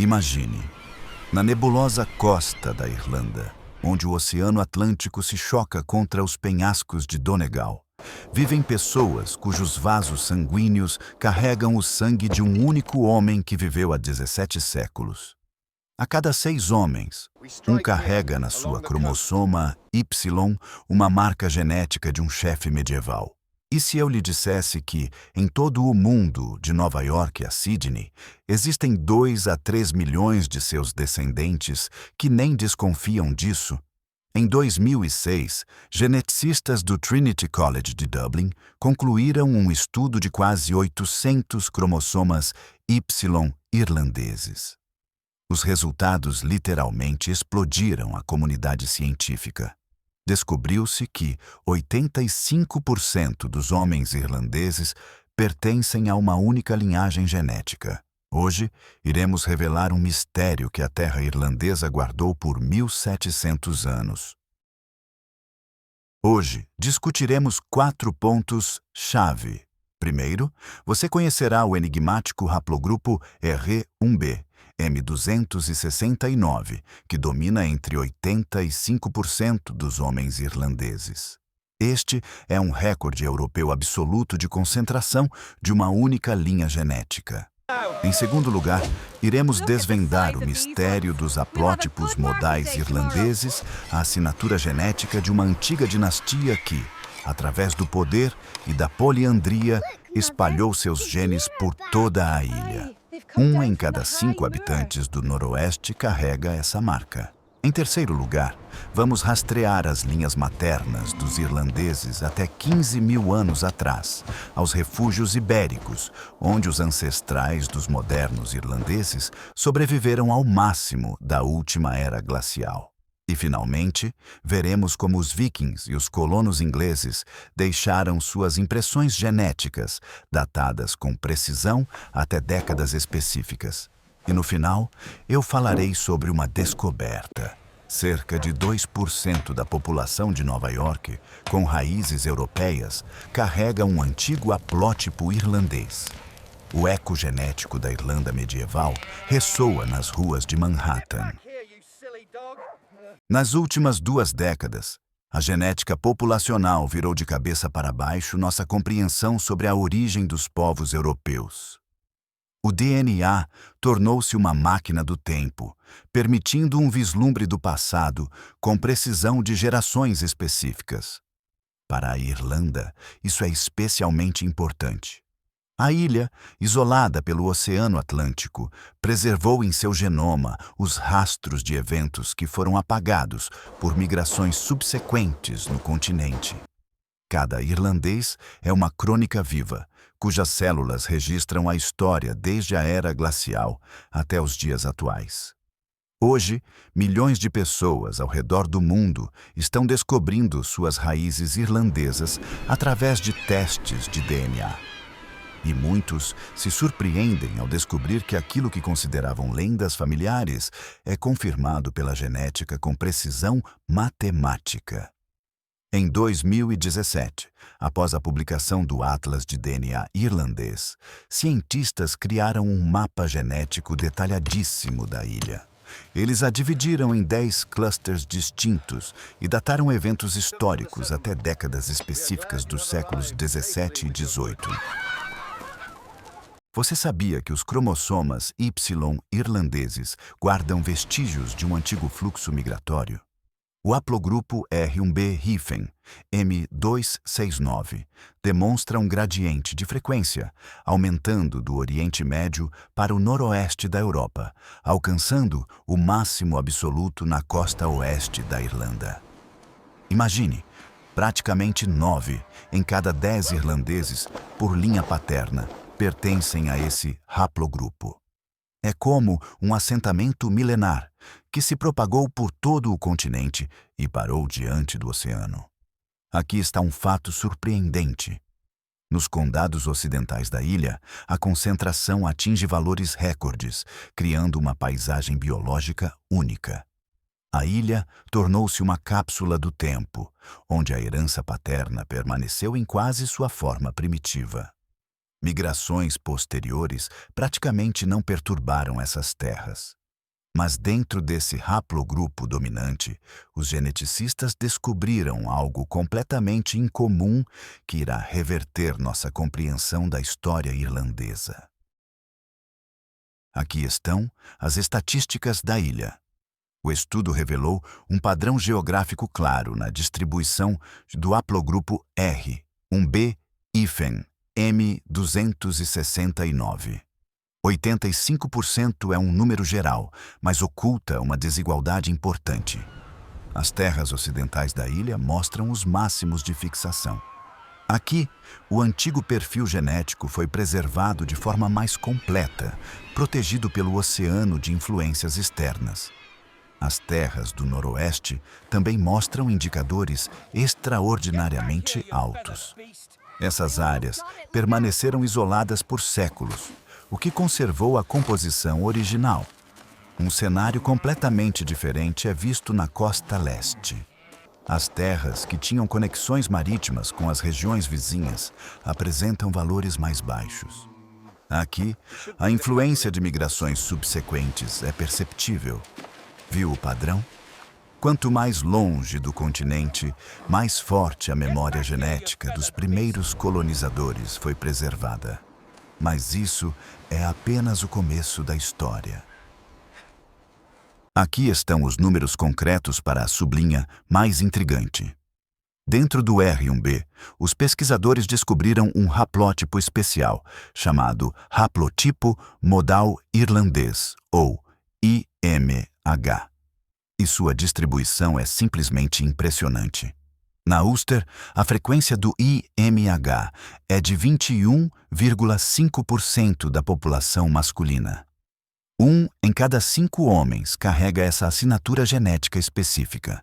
Imagine, na nebulosa costa da Irlanda, onde o Oceano Atlântico se choca contra os penhascos de Donegal, vivem pessoas cujos vasos sanguíneos carregam o sangue de um único homem que viveu há 17 séculos. A cada 6 homens, um carrega na sua cromossoma Y uma marca genética de um chefe medieval. E se eu lhe dissesse que, em todo o mundo, de Nova York a Sydney, existem 2 a 3 milhões de seus descendentes que nem desconfiam disso? Em 2006, geneticistas do Trinity College de Dublin concluíram um estudo de quase 800 cromossomas Y irlandeses. Os resultados literalmente explodiram a comunidade científica. Descobriu-se que 85% dos homens irlandeses pertencem a uma única linhagem genética. Hoje, iremos revelar um mistério que a terra irlandesa guardou por 1700 anos. Hoje, discutiremos 4 pontos-chave. Primeiro, você conhecerá o enigmático haplogrupo R1b, M269, que domina entre 85% dos homens irlandeses. Este é um recorde europeu absoluto de concentração de uma única linha genética. Em segundo lugar, iremos desvendar o mistério dos haplótipos modais irlandeses, a assinatura genética de uma antiga dinastia que, através do poder e da poliandria, espalhou seus genes por toda a ilha. 1 em cada 5 habitantes do Noroeste carrega essa marca. Em terceiro lugar, vamos rastrear as linhas maternas dos irlandeses até 15 mil anos atrás, aos refúgios ibéricos, onde os ancestrais dos modernos irlandeses sobreviveram ao máximo da última era glacial. E, finalmente, veremos como os vikings e os colonos ingleses deixaram suas impressões genéticas, datadas com precisão até décadas específicas. E, no final, eu falarei sobre uma descoberta. Cerca de 2% da população de Nova York, com raízes europeias, carrega um antigo haplótipo irlandês. O eco genético da Irlanda medieval ressoa nas ruas de Manhattan. Nas últimas 2 décadas, a genética populacional virou de cabeça para baixo nossa compreensão sobre a origem dos povos europeus. O DNA tornou-se uma máquina do tempo, permitindo um vislumbre do passado com precisão de gerações específicas. Para a Irlanda, isso é especialmente importante. A ilha, isolada pelo Oceano Atlântico, preservou em seu genoma os rastros de eventos que foram apagados por migrações subsequentes no continente. Cada irlandês é uma crônica viva, cujas células registram a história desde a era glacial até os dias atuais. Hoje, milhões de pessoas ao redor do mundo estão descobrindo suas raízes irlandesas através de testes de DNA. E muitos se surpreendem ao descobrir que aquilo que consideravam lendas familiares é confirmado pela genética com precisão matemática. Em 2017, após a publicação do Atlas de DNA irlandês, cientistas criaram um mapa genético detalhadíssimo da ilha. Eles a dividiram em 10 clusters distintos e dataram eventos históricos até décadas específicas dos séculos 17 e 18. Você sabia que os cromossomas Y irlandeses guardam vestígios de um antigo fluxo migratório? O haplogrupo R1b M269 demonstra um gradiente de frequência, aumentando do Oriente Médio para o noroeste da Europa, alcançando o máximo absoluto na costa oeste da Irlanda. Imagine, praticamente 9 em cada 10 irlandeses, por linha paterna, pertencem a esse haplogrupo. É como um assentamento milenar que se propagou por todo o continente e parou diante do oceano. Aqui está um fato surpreendente. Nos condados ocidentais da ilha, a concentração atinge valores recordes, criando uma paisagem biológica única. A ilha tornou-se uma cápsula do tempo, onde a herança paterna permaneceu em quase sua forma primitiva. Migrações posteriores praticamente não perturbaram essas terras. Mas dentro desse haplogrupo dominante, os geneticistas descobriram algo completamente incomum que irá reverter nossa compreensão da história irlandesa. Aqui estão as estatísticas da ilha. O estudo revelou um padrão geográfico claro na distribuição do haplogrupo R, um B-M269. 85% é um número geral, mas oculta uma desigualdade importante. As terras ocidentais da ilha mostram os máximos de fixação. Aqui, o antigo perfil genético foi preservado de forma mais completa, protegido pelo oceano de influências externas. As terras do noroeste também mostram indicadores extraordinariamente altos. Essas áreas permaneceram isoladas por séculos, o que conservou a composição original. Um cenário completamente diferente é visto na costa leste. As terras que tinham conexões marítimas com as regiões vizinhas apresentam valores mais baixos. Aqui, a influência de migrações subsequentes é perceptível. Viu o padrão? Quanto mais longe do continente, mais forte a memória genética dos primeiros colonizadores foi preservada. Mas isso é apenas o começo da história. Aqui estão os números concretos para a sublinha mais intrigante. Dentro do R1b, os pesquisadores descobriram um haplótipo especial, chamado haplotipo modal irlandês, ou IMH. E sua distribuição é simplesmente impressionante. Na Ulster, a frequência do IMH é de 21,5% da população masculina. 1 em cada 5 homens carrega essa assinatura genética específica.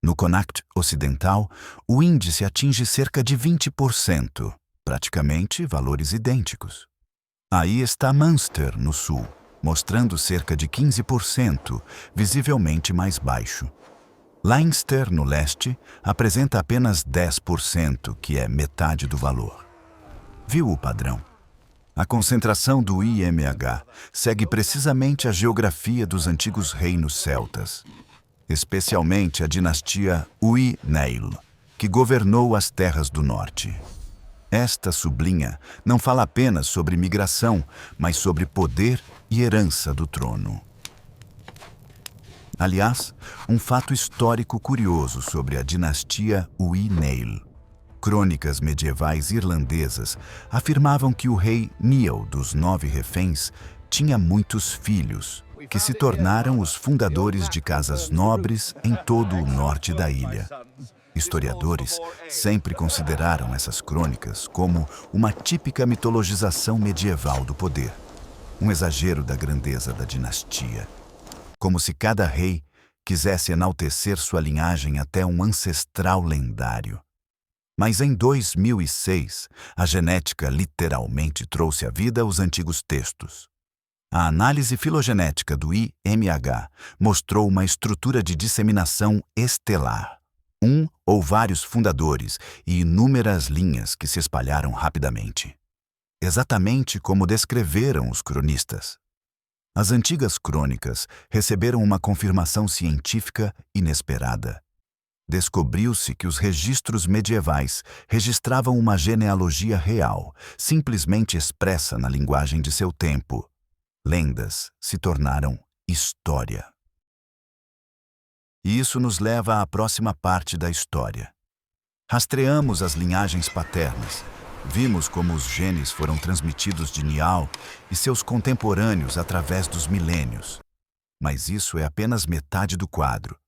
No Connacht Ocidental, o índice atinge cerca de 20%, praticamente valores idênticos. Aí está Munster, no sul, mostrando cerca de 15%, visivelmente mais baixo. Leinster, no leste, apresenta apenas 10%, que é metade do valor. Viu o padrão? A concentração do IMH segue precisamente a geografia dos antigos reinos celtas, especialmente a dinastia Uí-Néill, que governou as terras do norte. Esta sublinha não fala apenas sobre migração, mas sobre poder e herança do trono. Aliás, um fato histórico curioso sobre a dinastia Uí-Néill. Crônicas medievais irlandesas afirmavam que o rei Nial dos 9 reféns tinha muitos filhos, que se tornaram os fundadores de casas nobres em todo o norte da ilha. Historiadores sempre consideraram essas crônicas como uma típica mitologização medieval do poder, um exagero da grandeza da dinastia, como se cada rei quisesse enaltecer sua linhagem até um ancestral lendário. Mas em 2006, a genética literalmente trouxe à vida os antigos textos. A análise filogenética do IMH mostrou uma estrutura de disseminação estelar, um ou vários fundadores e inúmeras linhas que se espalharam rapidamente. Exatamente como descreveram os cronistas. As antigas crônicas receberam uma confirmação científica inesperada. Descobriu-se que os registros medievais registravam uma genealogia real, simplesmente expressa na linguagem de seu tempo. Lendas se tornaram história. E isso nos leva à próxima parte da história. Rastreamos as linhagens paternas. Vimos como os genes foram transmitidos de Nial e seus contemporâneos através dos milênios. Mas isso é apenas metade do quadro.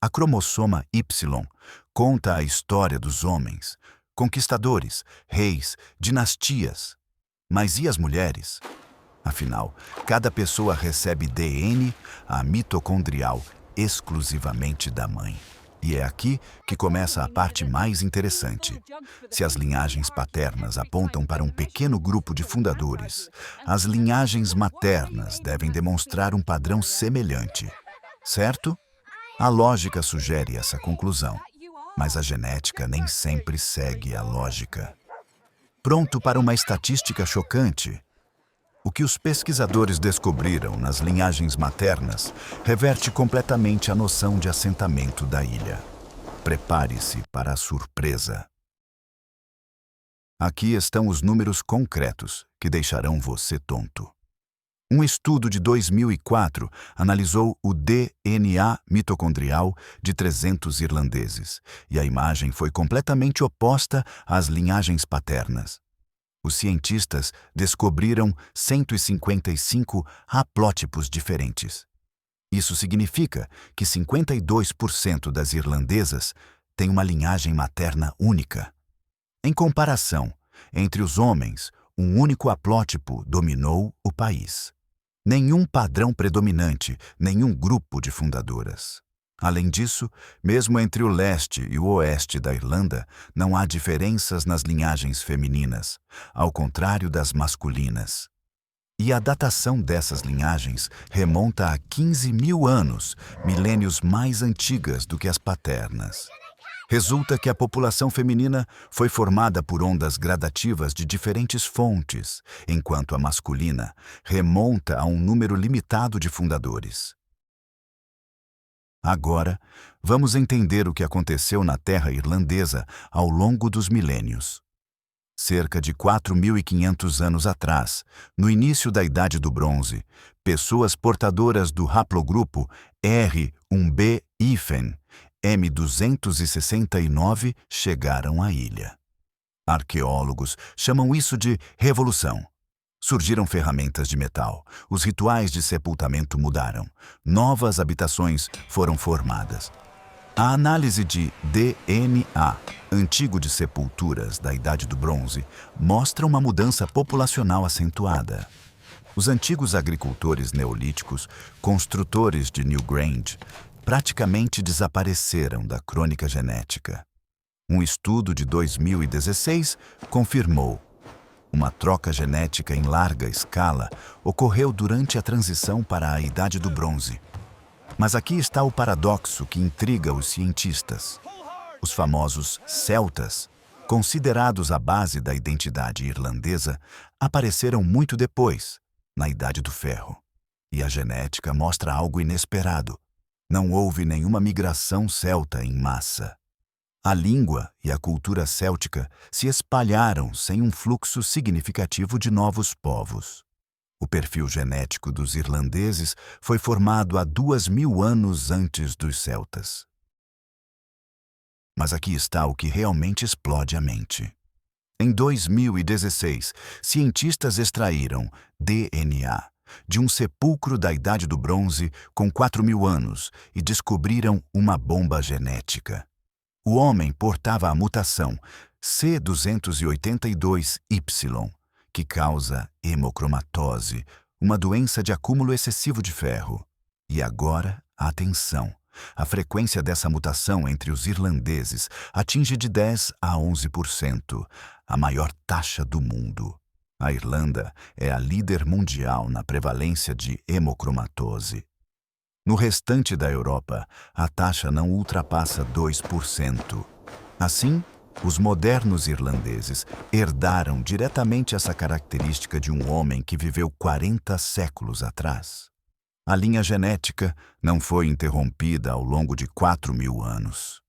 A cromossoma Y conta a história dos homens, conquistadores, reis, dinastias. Mas e as mulheres? Afinal, cada pessoa recebe DNA, a mitocondrial, exclusivamente da mãe. E é aqui que começa a parte mais interessante. Se as linhagens paternas apontam para um pequeno grupo de fundadores, as linhagens maternas devem demonstrar um padrão semelhante, certo? A lógica sugere essa conclusão, mas a genética nem sempre segue a lógica. Pronto para uma estatística chocante? O que os pesquisadores descobriram nas linhagens maternas reverte completamente a noção de assentamento da ilha. Prepare-se para a surpresa. Aqui estão os números concretos que deixarão você tonto. Um estudo de 2004 analisou o DNA mitocondrial de 300 irlandeses, e a imagem foi completamente oposta às linhagens paternas. Os cientistas descobriram 155 haplótipos diferentes. Isso significa que 52% das irlandesas têm uma linhagem materna única. Em comparação, entre os homens, um único haplótipo dominou o país. Nenhum padrão predominante, nenhum grupo de fundadoras. Além disso, mesmo entre o leste e o oeste da Irlanda, não há diferenças nas linhagens femininas, ao contrário das masculinas. E a datação dessas linhagens remonta a 15.000 anos, milênios mais antigas do que as paternas. Resulta que a população feminina foi formada por ondas gradativas de diferentes fontes, enquanto a masculina remonta a um número limitado de fundadores. Agora, vamos entender o que aconteceu na terra irlandesa ao longo dos milênios. Cerca de 4.500 anos atrás, no início da Idade do Bronze, pessoas portadoras do haplogrupo R1b-hífen M269 chegaram à ilha. Arqueólogos chamam isso de revolução. Surgiram ferramentas de metal, os rituais de sepultamento mudaram, novas habitações foram formadas. A análise de DNA, antigo de sepulturas da Idade do Bronze, mostra uma mudança populacional acentuada. Os antigos agricultores neolíticos, construtores de Newgrange, praticamente desapareceram da crônica genética. Um estudo de 2016 confirmou: uma troca genética em larga escala ocorreu durante a transição para a Idade do Bronze. Mas aqui está o paradoxo que intriga os cientistas. Os famosos celtas, considerados a base da identidade irlandesa, apareceram muito depois, na Idade do Ferro. E a genética mostra algo inesperado. Não houve nenhuma migração celta em massa. A língua e a cultura céltica se espalharam sem um fluxo significativo de novos povos. O perfil genético dos irlandeses foi formado há 2.000 anos antes dos celtas. Mas aqui está o que realmente explode a mente. Em 2016, cientistas extraíram DNA de um sepulcro da Idade do Bronze com 4.000 anos e descobriram uma bomba genética. O homem portava a mutação C282Y, que causa hemocromatose, uma doença de acúmulo excessivo de ferro. E agora, atenção, a frequência dessa mutação entre os irlandeses atinge de 10 a 11%, a maior taxa do mundo. A Irlanda é a líder mundial na prevalência de hemocromatose. No restante da Europa, a taxa não ultrapassa 2%. Assim, os modernos irlandeses herdaram diretamente essa característica de um homem que viveu 40 séculos atrás. A linha genética não foi interrompida ao longo de 4.000 anos.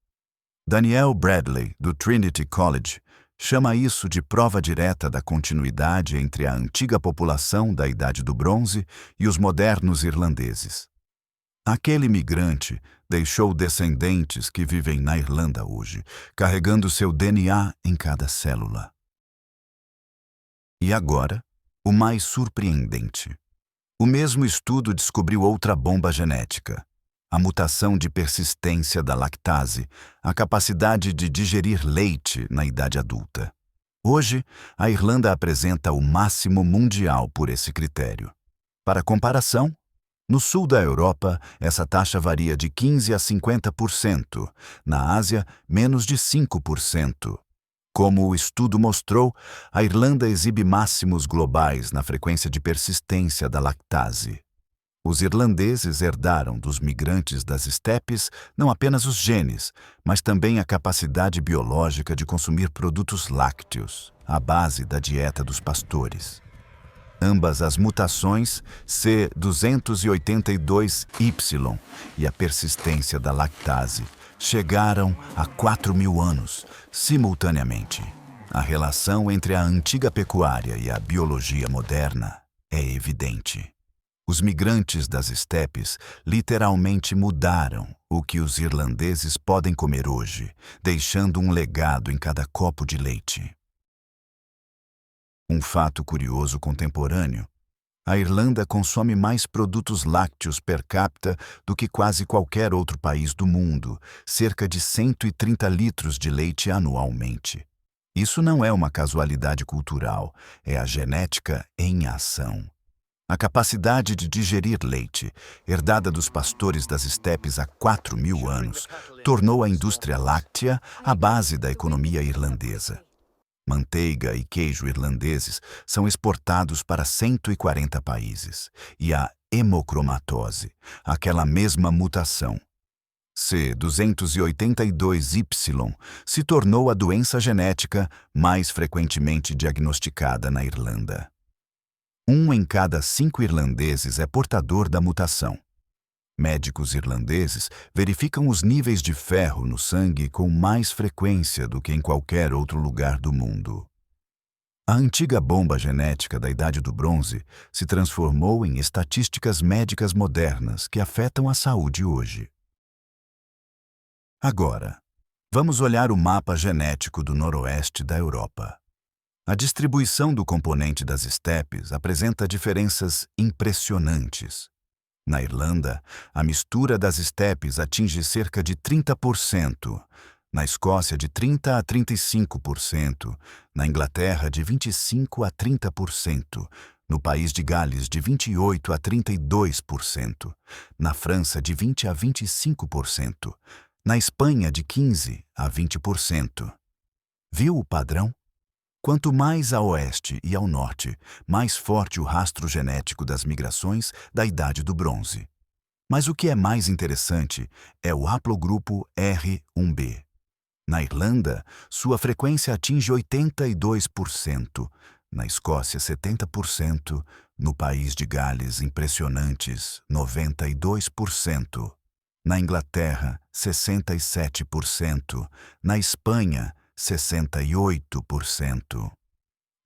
Daniel Bradley, do Trinity College, chama isso de prova direta da continuidade entre a antiga população da Idade do Bronze e os modernos irlandeses. Aquele migrante deixou descendentes que vivem na Irlanda hoje, carregando seu DNA em cada célula. E agora, o mais surpreendente. O mesmo estudo descobriu outra bomba genética: a mutação de persistência da lactase, a capacidade de digerir leite na idade adulta. Hoje, a Irlanda apresenta o máximo mundial por esse critério. Para comparação, no sul da Europa, essa taxa varia de 15% a 50%, na Ásia, menos de 5%. Como o estudo mostrou, a Irlanda exibe máximos globais na frequência de persistência da lactase. Os irlandeses herdaram dos migrantes das estepes não apenas os genes, mas também a capacidade biológica de consumir produtos lácteos, à base da dieta dos pastores. Ambas as mutações, C282Y e a persistência da lactase, chegaram a 4.000 anos, simultaneamente. A relação entre a antiga pecuária e a biologia moderna é evidente. Os migrantes das estepes literalmente mudaram o que os irlandeses podem comer hoje, deixando um legado em cada copo de leite. Um fato curioso contemporâneo: a Irlanda consome mais produtos lácteos per capita do que quase qualquer outro país do mundo, cerca de 130 litros de leite anualmente. Isso não é uma casualidade cultural, é a genética em ação. A capacidade de digerir leite, herdada dos pastores das estepes há 4.000 anos, tornou a indústria láctea a base da economia irlandesa. Manteiga e queijo irlandeses são exportados para 140 países, e a hemocromatose, aquela mesma mutação, C282Y, se tornou a doença genética mais frequentemente diagnosticada na Irlanda. 1 em cada 5 irlandeses é portador da mutação. Médicos irlandeses verificam os níveis de ferro no sangue com mais frequência do que em qualquer outro lugar do mundo. A antiga bomba genética da Idade do Bronze se transformou em estatísticas médicas modernas que afetam a saúde hoje. Agora, vamos olhar o mapa genético do noroeste da Europa. A distribuição do componente das estepes apresenta diferenças impressionantes. Na Irlanda, a mistura das estepes atinge cerca de 30%, na Escócia de 30% a 35%, na Inglaterra de 25% a 30%, no país de Gales de 28% a 32%, na França de 20% a 25%, na Espanha de 15% a 20%. Viu o padrão? Quanto mais a oeste e ao norte, mais forte o rastro genético das migrações da Idade do Bronze. Mas o que é mais interessante é o haplogrupo R1b. Na Irlanda, sua frequência atinge 82%, na Escócia 70%, no país de Gales impressionantes 92%, na Inglaterra 67%, na Espanha 68%.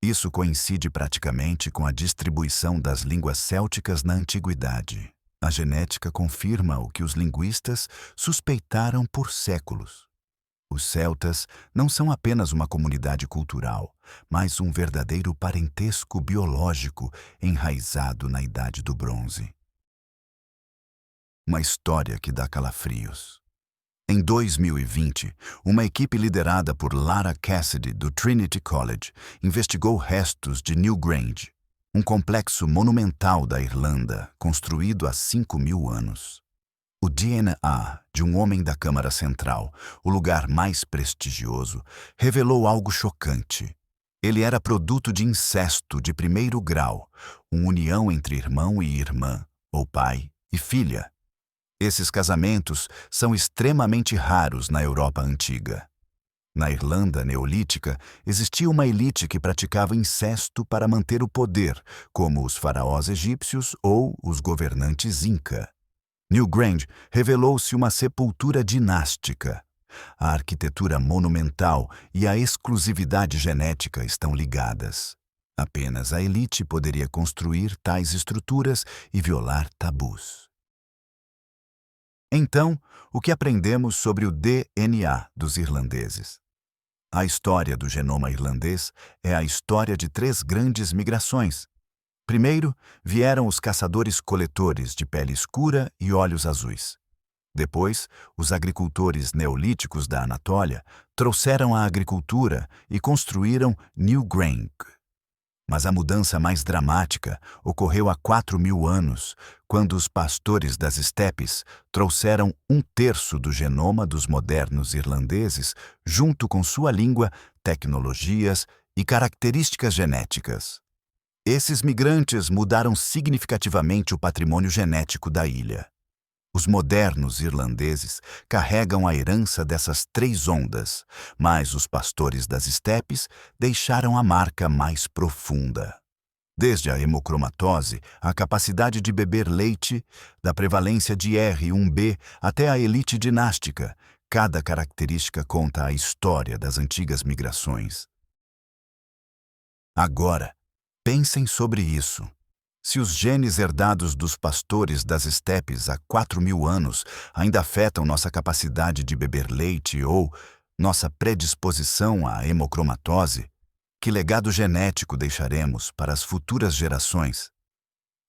Isso coincide praticamente com a distribuição das línguas célticas na antiguidade. A genética confirma o que os linguistas suspeitaram por séculos. Os celtas não são apenas uma comunidade cultural, mas um verdadeiro parentesco biológico enraizado na Idade do Bronze. Uma história que dá calafrios. Em 2020, uma equipe liderada por Lara Cassidy, do Trinity College, investigou restos de Newgrange, um complexo monumental da Irlanda, construído há 5.000 anos. O DNA de um homem da Câmara Central, o lugar mais prestigioso, revelou algo chocante. Ele era produto de incesto de primeiro grau, uma união entre irmão e irmã, ou pai e filha. Esses casamentos são extremamente raros na Europa antiga. Na Irlanda neolítica, existia uma elite que praticava incesto para manter o poder, como os faraós egípcios ou os governantes Inca. Newgrange revelou-se uma sepultura dinástica. A arquitetura monumental e a exclusividade genética estão ligadas. Apenas a elite poderia construir tais estruturas e violar tabus. Então, o que aprendemos sobre o DNA dos irlandeses? A história do genoma irlandês é a história de 3 grandes migrações. Primeiro, vieram os caçadores-coletores de pele escura e olhos azuis. Depois, os agricultores neolíticos da Anatólia trouxeram a agricultura e construíram Newgrange. Mas a mudança mais dramática ocorreu há 4.000 anos, quando os pastores das estepes trouxeram 1/3 do genoma dos modernos irlandeses, junto com sua língua, tecnologias e características genéticas. Esses migrantes mudaram significativamente o patrimônio genético da ilha. Os modernos irlandeses carregam a herança dessas três ondas, mas os pastores das estepes deixaram a marca mais profunda. Desde a hemocromatose, a capacidade de beber leite, da prevalência de R1b até a elite dinástica, cada característica conta a história das antigas migrações. Agora, pensem sobre isso. Se os genes herdados dos pastores das estepes há 4.000 anos ainda afetam nossa capacidade de beber leite ou nossa predisposição à hemocromatose, que legado genético deixaremos para as futuras gerações?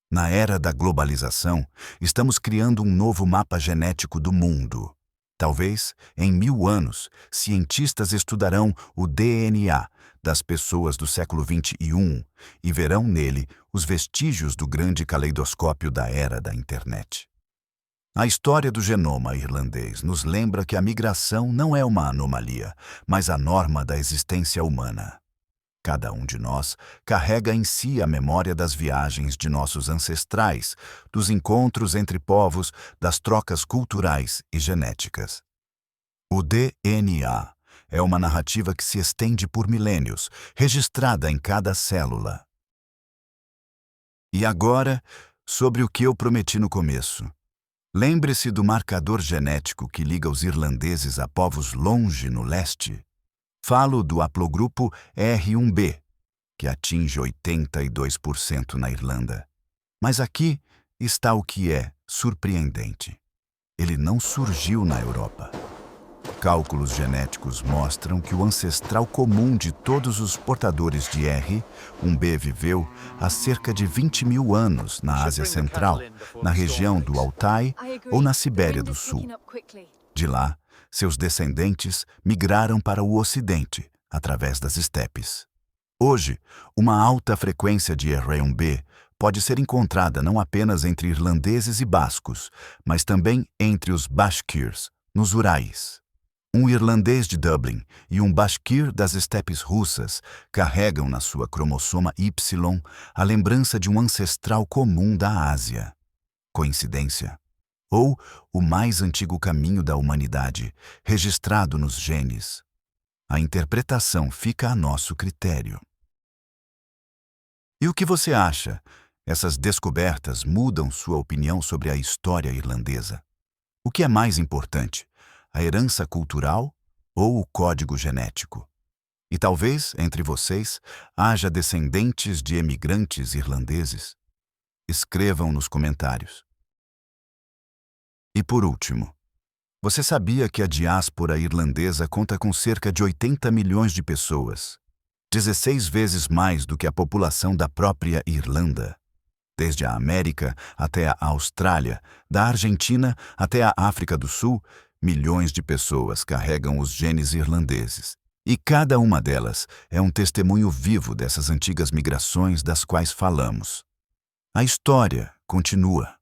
Na era da globalização, estamos criando um novo mapa genético do mundo. Talvez, em 1.000 anos, cientistas estudarão o DNA das pessoas do século XXI e verão nele os vestígios do grande caleidoscópio da era da internet. A história do genoma irlandês nos lembra que a migração não é uma anomalia, mas a norma da existência humana. Cada um de nós carrega em si a memória das viagens de nossos ancestrais, dos encontros entre povos, das trocas culturais e genéticas. O DNA é uma narrativa que se estende por milênios, registrada em cada célula. E agora, sobre o que eu prometi no começo. Lembre-se do marcador genético que liga os irlandeses a povos longe no leste. Falo do haplogrupo R1b, que atinge 82% na Irlanda. Mas aqui está o que é surpreendente. Ele não surgiu na Europa. Cálculos genéticos mostram que o ancestral comum de todos os portadores de R1b viveu há cerca de 20.000 anos na Ásia Central, na região do Altai ou na Sibéria do Sul. De lá, seus descendentes migraram para o Ocidente, através das estepes. Hoje, uma alta frequência de R1b pode ser encontrada não apenas entre irlandeses e bascos, mas também entre os Bashkirs, nos Urais. Um irlandês de Dublin e um Bashkir das estepes russas carregam na sua cromossoma Y a lembrança de um ancestral comum da Ásia. Coincidência? Ou o mais antigo caminho da humanidade, registrado nos genes? A interpretação fica a nosso critério. E o que você acha? Essas descobertas mudam sua opinião sobre a história irlandesa? O que é mais importante, a herança cultural ou o código genético? E talvez, entre vocês, haja descendentes de emigrantes irlandeses? Escrevam nos comentários. E por último, você sabia que a diáspora irlandesa conta com cerca de 80 milhões de pessoas, 16 vezes mais do que a população da própria Irlanda? Desde a América até a Austrália, da Argentina até a África do Sul, milhões de pessoas carregam os genes irlandeses. E cada uma delas é um testemunho vivo dessas antigas migrações das quais falamos. A história continua.